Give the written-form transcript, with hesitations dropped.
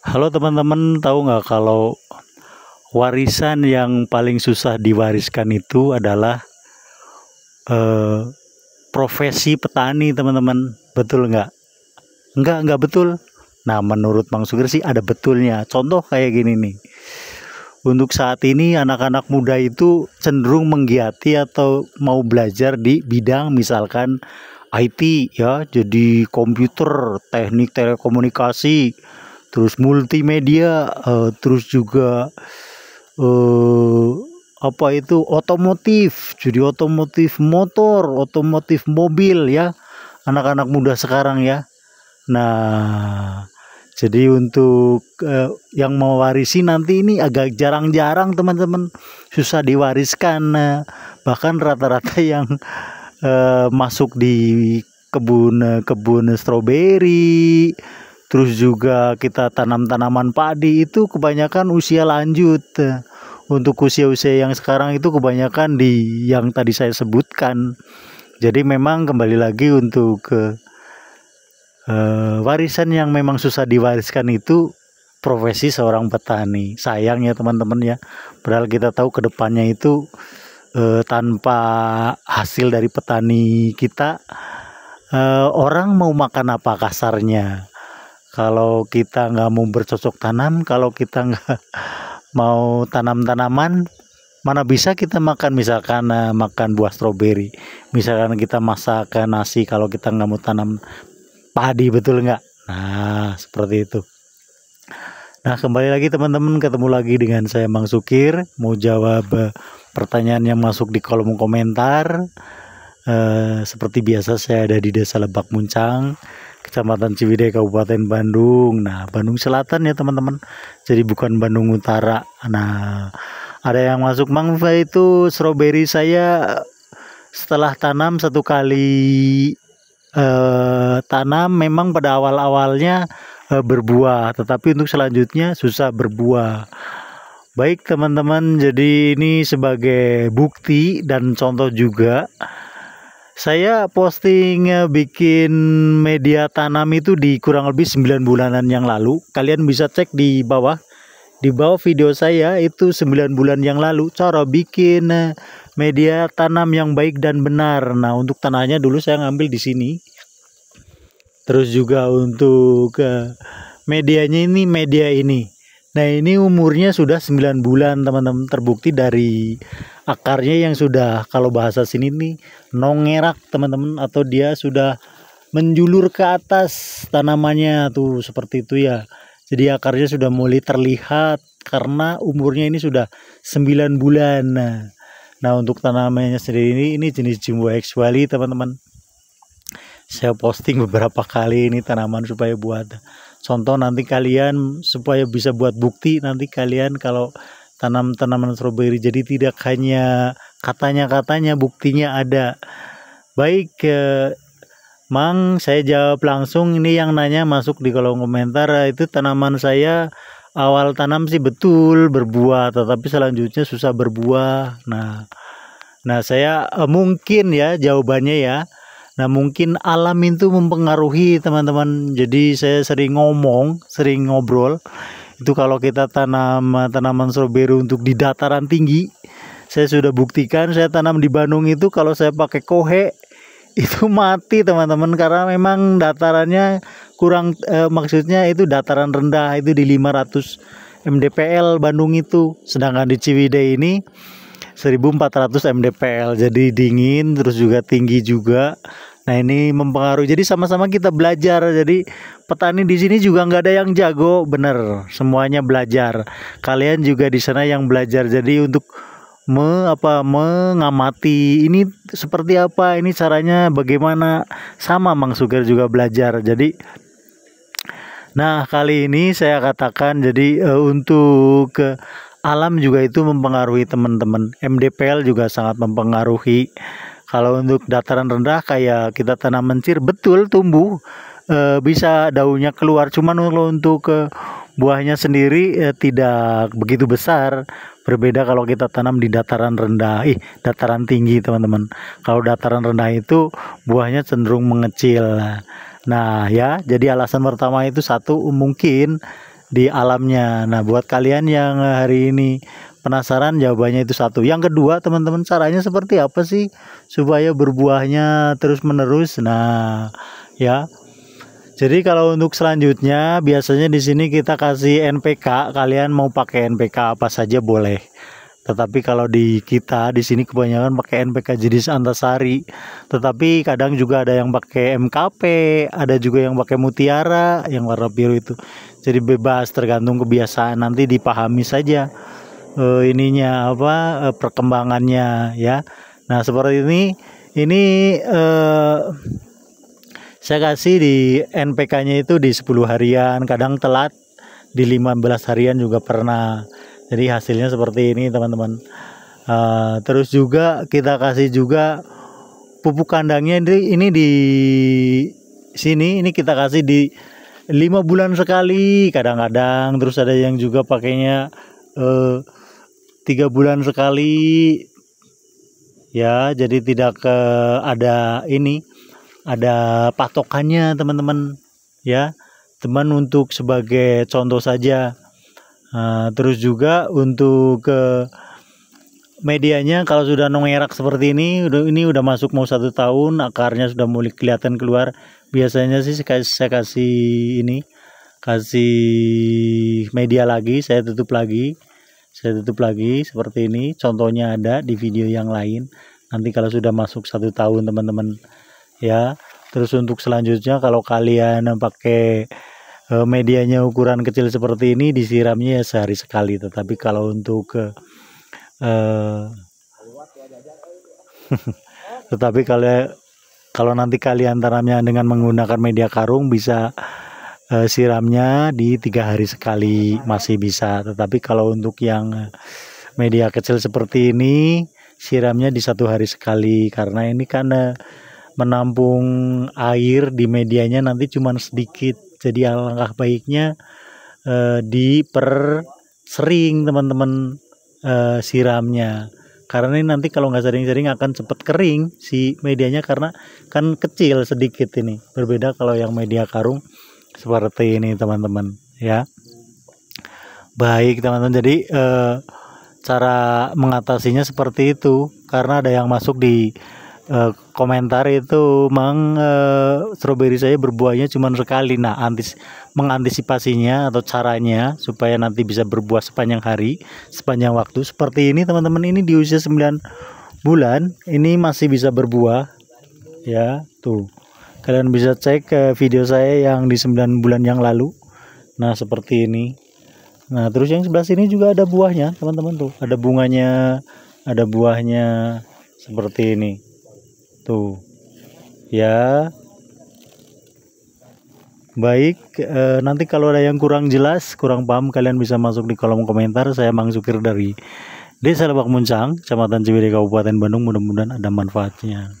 Halo teman-teman, tahu nggak kalau warisan yang paling susah diwariskan itu adalah eh, profesi petani, teman-teman. Betul nggak? Nggak betul. Nah, menurut Bang Sugir sih ada betulnya. Contoh kayak gini nih. Untuk saat ini anak-anak muda itu cenderung menggiati atau mau belajar di bidang misalkan IT ya, jadi komputer, teknik telekomunikasi, terus multimedia, terus juga eh apa itu otomotif, jadi otomotif motor, otomotif mobil ya, anak-anak muda sekarang ya. Nah, jadi untuk yang mewarisi nanti ini agak jarang-jarang teman-teman, susah diwariskan. Bahkan rata-rata yang masuk di kebun stroberi, terus juga kita tanam tanaman padi itu kebanyakan usia lanjut. Untuk usia-usia yang sekarang itu kebanyakan di yang tadi saya sebutkan. Jadi memang kembali lagi untuk warisan yang memang susah diwariskan itu profesi seorang petani. Sayang ya teman-teman ya. Padahal kita tahu ke depannya itu tanpa hasil dari petani kita, orang mau makan apa kasarnya. Kalau kita nggak mau bercocok tanam, kalau kita nggak mau tanam tanaman, mana bisa kita makan misalkan makan buah stroberi. Misalkan kita masak nasi, kalau kita nggak mau tanam padi, betul nggak? Nah, seperti itu. Nah, kembali lagi teman-teman, ketemu lagi dengan saya Bang Sukir, mau jawab pertanyaan yang masuk di kolom komentar. Seperti biasa saya ada di Desa Lebak Muncang, Kecamatan Ciwidey, Kabupaten Bandung. Nah, Bandung Selatan ya teman-teman. Jadi bukan Bandung Utara. Nah, ada yang masuk Bang, itu stroberi saya setelah tanam satu kali tanam memang pada awal-awalnya berbuah, tetapi untuk selanjutnya susah berbuah. Baik teman-teman, jadi ini sebagai bukti dan contoh juga. Saya posting bikin media tanam itu di kurang lebih 9 bulanan yang lalu. Kalian bisa cek di bawah. Di bawah video saya itu 9 bulan yang lalu cara bikin media tanam yang baik dan benar. Nah, untuk tanahnya dulu saya ngambil di sini. Terus juga untuk medianya ini media ini. Nah, ini umurnya sudah 9 bulan teman-teman, terbukti dari akarnya yang sudah, kalau bahasa sini nih, nongerak teman-teman, atau dia sudah menjulur ke atas tanamannya tuh seperti itu ya. Jadi akarnya sudah mulai terlihat karena umurnya ini sudah 9 bulan. Nah, untuk tanamannya sendiri ini jenis Jumbo Exwali teman-teman. Saya posting beberapa kali ini tanaman supaya buat contoh nanti kalian, supaya bisa buat bukti nanti kalian kalau tanam tanaman stroberi. Jadi tidak hanya katanya-katanya, buktinya ada. Baik, Mang, saya jawab langsung. Ini yang nanya masuk di kolom komentar, itu tanaman saya awal tanam sih betul berbuah, tetapi selanjutnya susah berbuah. Nah, saya mungkin ya jawabannya ya. Nah, mungkin alam itu mempengaruhi teman-teman. Jadi saya sering ngomong, sering ngobrol. Itu kalau kita tanam tanaman stroberi untuk di dataran tinggi, saya sudah buktikan. Saya tanam di Bandung itu kalau saya pakai kohe itu mati teman-teman, karena memang datarannya kurang, maksudnya itu dataran rendah, itu di 500 mdpl Bandung itu. Sedangkan di Ciwidey ini 1400 mdpl, jadi dingin terus juga tinggi juga. Nah, ini mempengaruhi. Jadi sama-sama kita belajar. Jadi petani di sini juga nggak ada yang jago, bener. Semuanya belajar. Kalian juga di sana yang belajar. Jadi untuk mengamati ini seperti apa, ini caranya bagaimana, sama Mang Suger juga belajar. Jadi, nah kali ini saya katakan jadi untuk alam juga itu mempengaruhi teman-teman. MDPL juga sangat mempengaruhi. Kalau untuk dataran rendah kayak kita tanam mencir, betul tumbuh, bisa daunnya keluar. Cuman kalau untuk buahnya sendiri tidak begitu besar. Berbeda kalau kita tanam di dataran rendah, dataran tinggi teman-teman. Kalau dataran rendah itu buahnya cenderung mengecil. Nah ya, jadi alasan pertama itu satu, mungkin di alamnya. Nah, buat kalian yang hari ini penasaran, jawabannya itu satu. Yang kedua, teman-teman, caranya seperti apa sih supaya berbuahnya terus-menerus? Nah, ya. Jadi kalau untuk selanjutnya biasanya di sini kita kasih NPK. Kalian mau pakai NPK apa saja boleh. Tetapi kalau di kita di sini kebanyakan pakai NPK jenis Antasari. Tetapi kadang juga ada yang pakai MKP, ada juga yang pakai Mutiara yang warna biru itu. Jadi bebas tergantung kebiasaan, nanti dipahami saja ininya apa perkembangannya ya. Nah, seperti ini saya kasih di NPK-nya itu di 10 harian, kadang telat di 15 harian juga pernah. Jadi hasilnya seperti ini, teman-teman. Terus juga kita kasih juga pupuk kandangnya ini di sini ini kita kasih di 5 bulan sekali kadang-kadang. Terus ada yang juga pakainya 3 bulan sekali ya. Jadi tidak ada patokannya, teman-teman ya. Teman untuk sebagai contoh saja. Terus juga untuk medianya kalau sudah nongerak seperti ini udah masuk mau 1 tahun, akarnya sudah mulai kelihatan keluar. Biasanya sih saya kasih media lagi, saya tutup lagi seperti ini. Contohnya ada di video yang lain. Nanti kalau sudah masuk 1 tahun, teman-teman ya. Terus untuk selanjutnya kalau kalian pakai medianya ukuran kecil seperti ini, disiramnya ya sehari sekali. Tetapi kalau untuk tetapi kalau nanti kalian tanamnya dengan menggunakan media karung, bisa siramnya di 3 hari sekali masih bisa. Tetapi kalau untuk yang media kecil seperti ini, siramnya di 1 hari sekali, karena ini kan menampung air di medianya nanti cuma sedikit. Jadi alangkah baiknya dipersering, teman-teman, siramnya, karena ini nanti kalau nggak sering-sering akan cepat kering si medianya, karena kan kecil sedikit ini. Berbeda kalau yang media karung seperti ini, teman-teman ya. Baik, teman-teman, jadi cara mengatasinya seperti itu. Karena ada yang masuk di komentar itu, stroberi saya berbuahnya cuma sekali. Nah, mengantisipasinya atau caranya supaya nanti bisa berbuah sepanjang hari, sepanjang waktu seperti ini, teman-teman. Ini di usia 9 bulan ini masih bisa berbuah ya. Tuh, kalian bisa cek video saya yang di 9 bulan yang lalu. Nah, seperti ini. Nah, terus yang sebelah sini juga ada buahnya, teman-teman. Tuh, ada bunganya, ada buahnya seperti ini. Tuh ya. Baik, nanti kalau ada yang kurang jelas, kurang paham, kalian bisa masuk di kolom komentar. Saya Mang Sukir dari Desa Lebak Muncang, Kecamatan Ciwidey, Kabupaten Bandung. Mudah-mudahan ada manfaatnya.